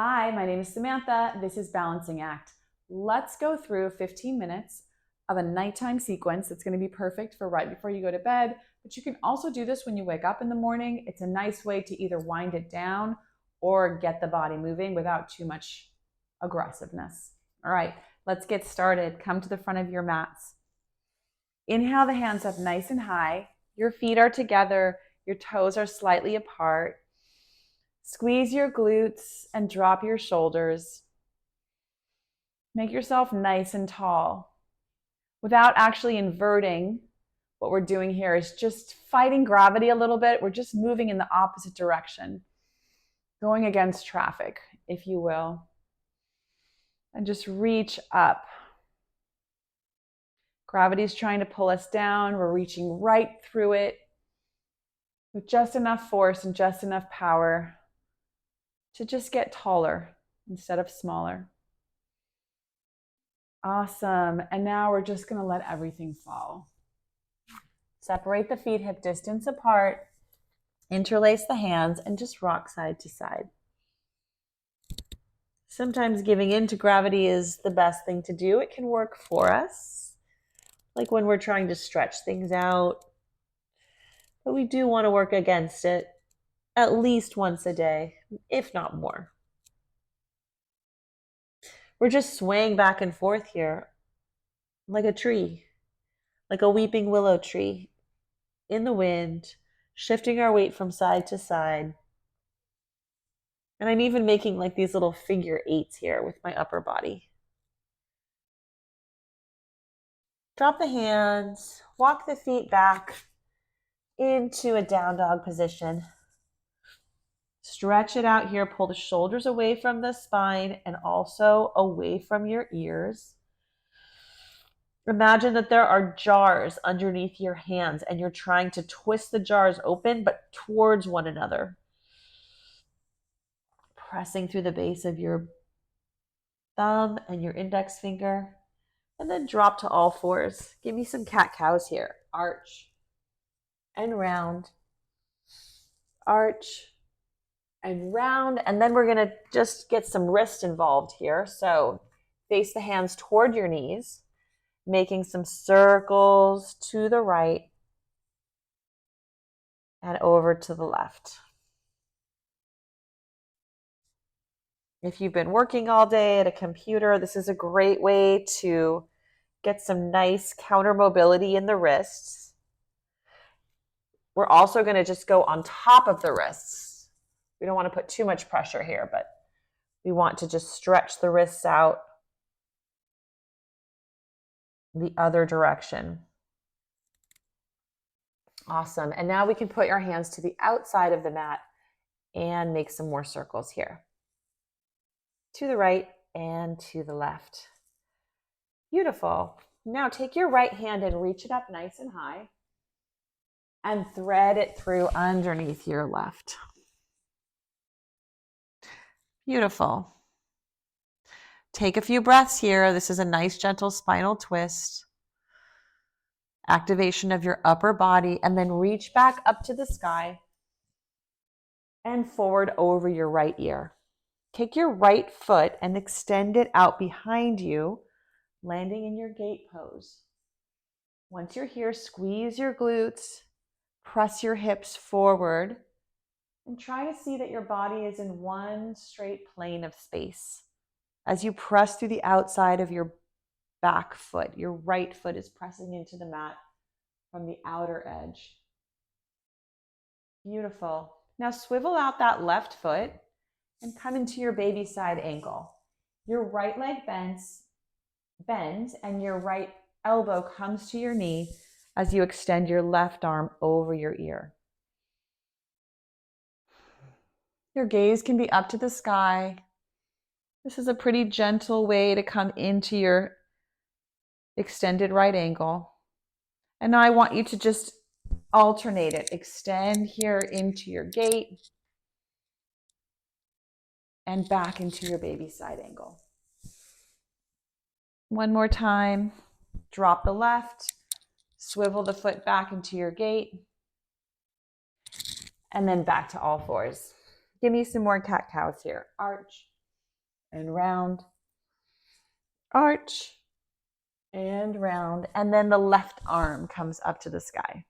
Hi, my name is Samantha. This is Balancing Act. Let's go through 15 minutes of a nighttime sequence that's going to be perfect for right before you go to bed, but you can also do this when you wake up in the morning. It's a nice way to either wind it down or get the body moving without too much aggressiveness. All right, let's get started. Come to the front of your mats. Inhale the hands up nice and high. Your feet are together, your toes are slightly apart. Squeeze your glutes and drop your shoulders. Make yourself nice and tall. Without actually inverting, what we're doing here is just fighting gravity a little bit. We're just moving in the opposite direction, going against traffic, if you will. And just reach up. Gravity's trying to pull us down. We're reaching right through it with just enough force and just enough power to just get taller instead of smaller. Awesome. And now we're just going to let everything fall. Separate the feet hip distance apart. Interlace the hands and just rock side to side. Sometimes giving in to gravity is the best thing to do. It can work for us, like when we're trying to stretch things out. But we do want to work against it at least once a day, if not more. We're just swaying back and forth here like a tree, like a weeping willow tree in the wind, shifting our weight from side to side. And I'm even making like these little figure eights here with my upper body. Drop the hands, walk the feet back into a down dog position. Stretch it out here, pull the shoulders away from the spine and also away from your ears. Imagine that there are jars underneath your hands and you're trying to twist the jars open, but towards one another. Pressing through the base of your thumb and your index finger, and then drop to all fours. Give me some cat-cows here. Arch and round, arch and round, and then we're gonna just get some wrist involved here. So face the hands toward your knees, making some circles to the right and over to the left. If you've been working all day at a computer, this is a great way to get some nice counter mobility in the wrists. We're also going to just go on top of the wrists. We don't want to put too much pressure here, but we want to just stretch the wrists out the other direction. Awesome. And now we can put our hands to the outside of the mat and make some more circles here. To the right and to the left. Beautiful. Now take your right hand and reach it up nice and high and thread it through underneath your left. Beautiful. Take a few breaths here. This is a nice gentle spinal twist. Activation of your upper body, and then reach back up to the sky and forward over your right ear. Take your right foot and extend it out behind you, landing in your gate pose. Once you're here, squeeze your glutes, press your hips forward, and try to see that your body is in one straight plane of space. As you press through the outside of your back foot, your right foot is pressing into the mat from the outer edge. Beautiful. Now swivel out that left foot and come into your baby side ankle. Your right leg bends and your right elbow comes to your knee as you extend your left arm over your ear. Your gaze can be up to the sky. This is a pretty gentle way to come into your extended right ankle. And now I want you to just alternate it. Extend here into your gate and back into your baby side angle. One more time. Drop the left, swivel the foot back into your gate, and then back to all fours. Give me some more cat-cows here. Arch and round, arch and round. And then the left arm comes up to the sky.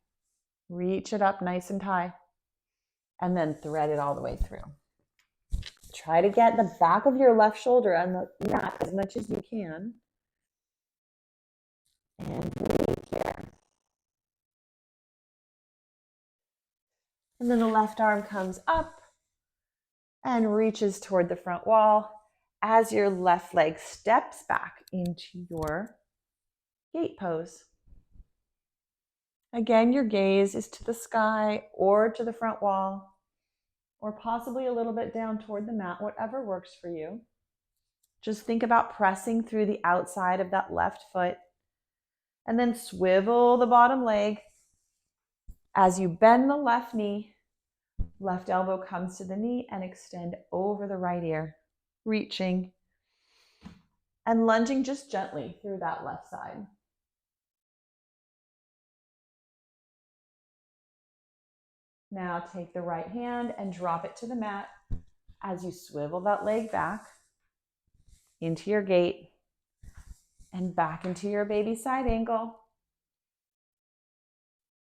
Reach it up nice and high and then thread it all the way through. Try to get the back of your left shoulder on the mat as much as you can. And breathe here. And then the left arm comes up and reaches toward the front wall as your left leg steps back into your gate pose. Again, your gaze is to the sky or to the front wall, or possibly a little bit down toward the mat, whatever works for you. Just think about pressing through the outside of that left foot, and then swivel the bottom leg. As you bend the left knee, left elbow comes to the knee and extend over the right ear, reaching and lunging just gently through that left side. Now take the right hand and drop it to the mat as you swivel that leg back into your gate and back into your baby side angle,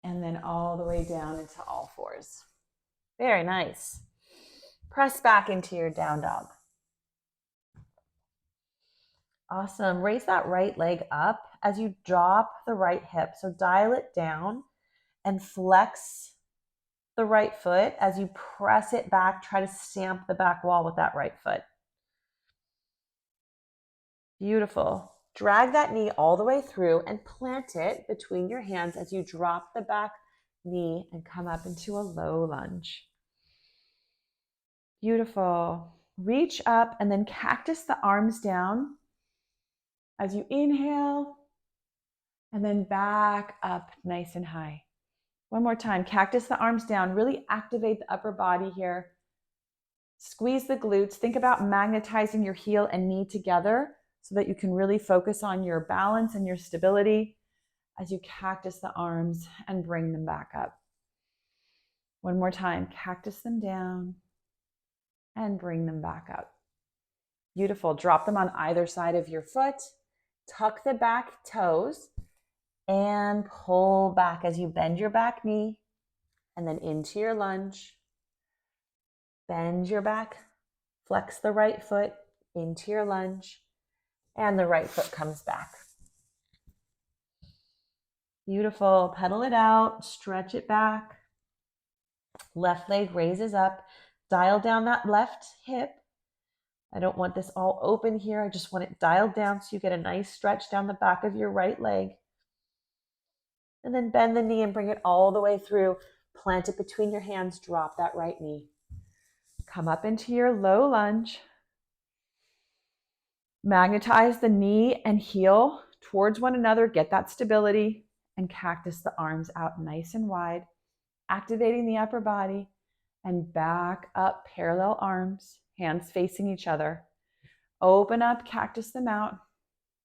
and then all the way down into all fours. Very nice. Press back into your down dog. Awesome. Raise that right leg up as you drop the right hip. So dial it down and flex the right foot as you press it back. Try to stamp the back wall with that right foot. Beautiful. Drag that knee all the way through and plant it between your hands as you drop the back knee and come up into a low lunge. Beautiful. Reach up and then cactus the arms down as you inhale and then back up nice and high. One more time. Cactus the arms down. Really activate the upper body here. Squeeze the glutes. Think about magnetizing your heel and knee together so that you can really focus on your balance and your stability as you cactus the arms and bring them back up. One more time. Cactus them down and bring them back up. Beautiful. Drop them on either side of your foot. Tuck the back toes and pull back as you bend your back knee and then into your lunge. Bend your back, flex the right foot into your lunge, and the right foot comes back. Beautiful. Pedal it out, stretch it back. Left leg raises up. Dial down that left hip. I don't want this all open here. I just want it dialed down so you get a nice stretch down the back of your right leg. And then bend the knee and bring it all the way through. Plant it between your hands. Drop that right knee. Come up into your low lunge. Magnetize the knee and heel towards one another. Get that stability and cactus the arms out nice and wide, activating the upper body, and back up parallel arms, hands facing each other. Open up, cactus them out.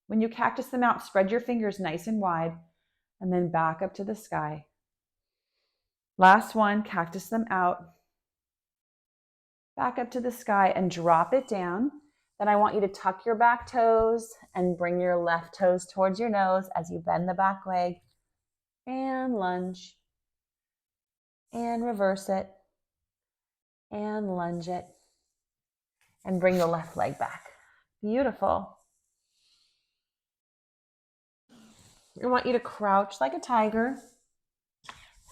When you cactus them out, spread your fingers nice and wide and then back up to the sky. Last one, cactus them out. Back up to the sky and drop it down. Then I want you to tuck your back toes and bring your left toes towards your nose as you bend the back leg and lunge and reverse it and lunge it and bring the left leg back. Beautiful. I want you to crouch like a tiger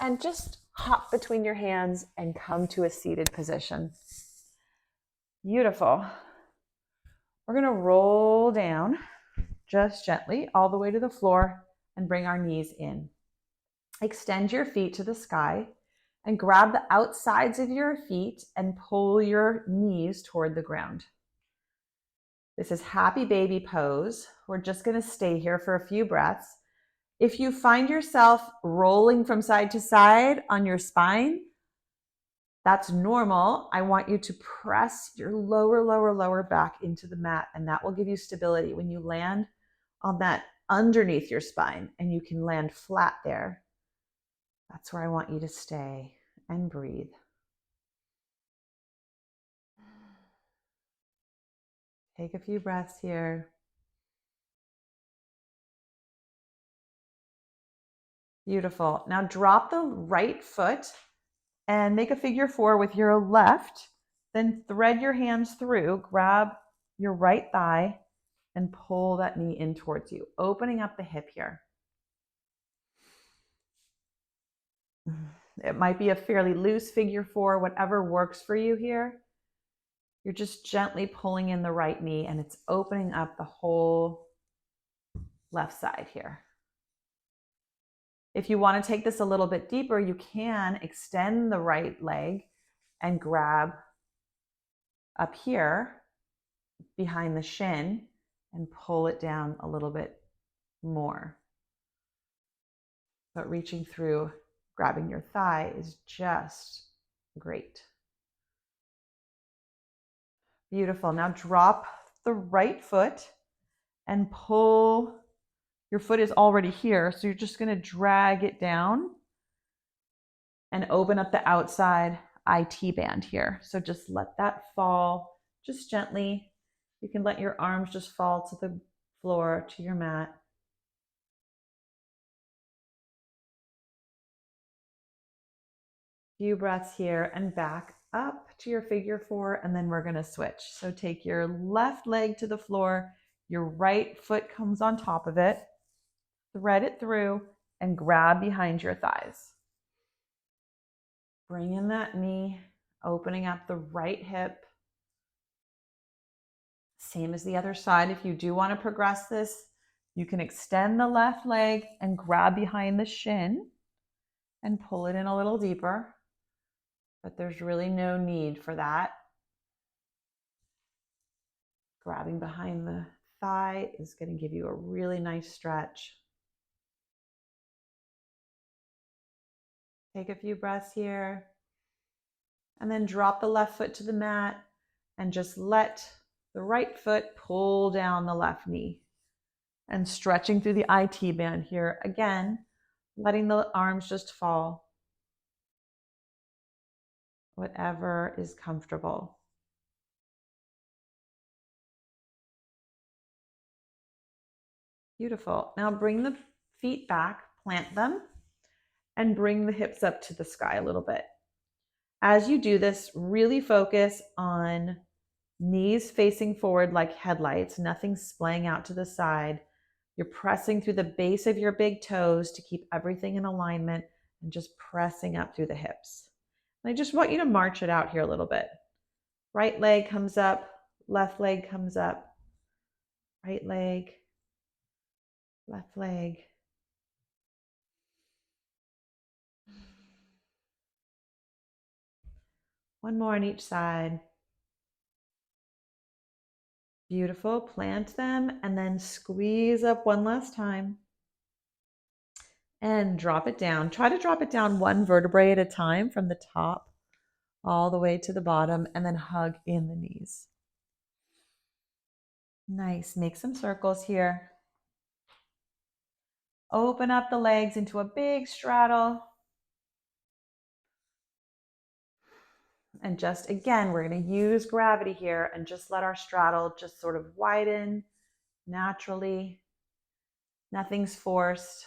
and just hop between your hands and come to a seated position. Beautiful. We're going to roll down just gently all the way to the floor and bring our knees in. Extend your feet to the sky and grab the outsides of your feet and pull your knees toward the ground. This is happy baby pose. We're just going to stay here for a few breaths. If you find yourself rolling from side to side on your spine, that's normal. I want you to press your lower back into the mat, and that will give you stability. When you land on that underneath your spine and you can land flat there, that's where I want you to stay and breathe. Take a few breaths here. Beautiful. Now drop the right foot and make a figure 4 with your left. Then thread your hands through, grab your right thigh and pull that knee in towards you, opening up the hip here. It might be a fairly loose figure 4, whatever works for you here. You're just gently pulling in the right knee and it's opening up the whole left side here. If you want to take this a little bit deeper, you can extend the right leg and grab up here behind the shin and pull it down a little bit more. But reaching through, grabbing your thigh is just great. Beautiful. Now drop the right foot and pull. Your foot is already here, so you're just going to drag it down and open up the outside IT band here. So just let that fall just gently. You can let your arms just fall to the floor, to your mat. Few breaths here and back up to your figure 4, and then we're going to switch. So take your left leg to the floor, your right foot comes on top of it, thread it through, and grab behind your thighs. Bring in that knee, opening up the right hip. Same as the other side. If you do want to progress this, you can extend the left leg and grab behind the shin and pull it in a little deeper. But there's really no need for that. Grabbing behind the thigh is going to give you a really nice stretch. Take a few breaths here. And then drop the left foot to the mat and just let the right foot pull down the left knee. And stretching through the IT band here. Again, letting the arms just fall. Whatever is comfortable. Beautiful. Now bring the feet back, plant them, and bring the hips up to the sky a little bit. As you do this, really focus on knees facing forward like headlights, nothing splaying out to the side. You're pressing through the base of your big toes to keep everything in alignment and just pressing up through the hips. And I just want you to march it out here a little bit. Right leg comes up, left leg comes up, right leg, left leg. One more on each side. Beautiful. Plant them and then squeeze up one last time. And drop it down. Try to drop it down one vertebrae at a time from the top all the way to the bottom, and then hug in the knees. Nice. Make some circles here. Open up the legs into a big straddle. And just again, we're going to use gravity here and just let our straddle just sort of widen naturally. Nothing's forced.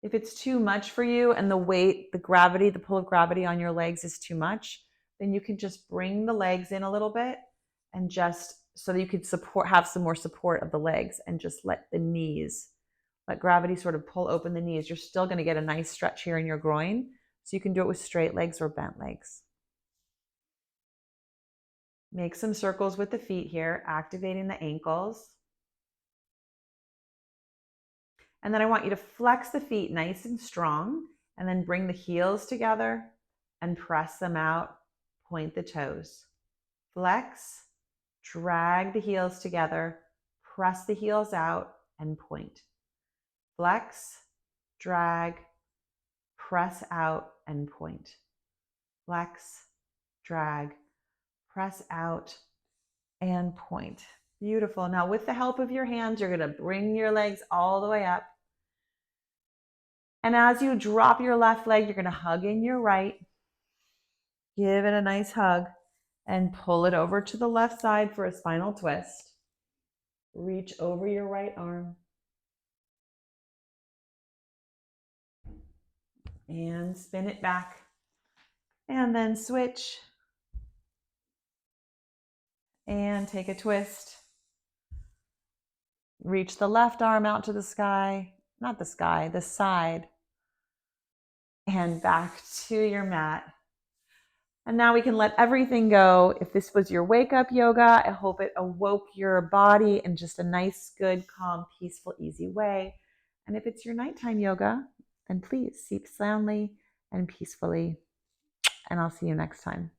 If it's too much for you and the weight, the gravity, the pull of gravity on your legs is too much, then you can just bring the legs in a little bit and just so that you could have some more support of the legs and just let gravity sort of pull open the knees. You're still going to get a nice stretch here in your groin. So you can do it with straight legs or bent legs. Make some circles with the feet here, activating the ankles. And then I want you to flex the feet nice and strong, and then bring the heels together and press them out, point the toes. Flex, drag the heels together, press the heels out, and point. Flex, drag, press out, and point. Flex, drag, press out, and point. Beautiful. Now with the help of your hands, you're going to bring your legs all the way up. And as you drop your left leg, you're going to hug in your right. Give it a nice hug. And pull it over to the left side for a spinal twist. Reach over your right arm. And spin it back. And then switch. And take a twist. Reach the left arm out to the sky, not the sky, the side. And back to your mat. And now we can let everything go. If this was your wake up yoga, I hope it awoke your body in just a nice, good, calm, peaceful, easy way. And if it's your nighttime yoga, then please sleep soundly and peacefully. And I'll see you next time.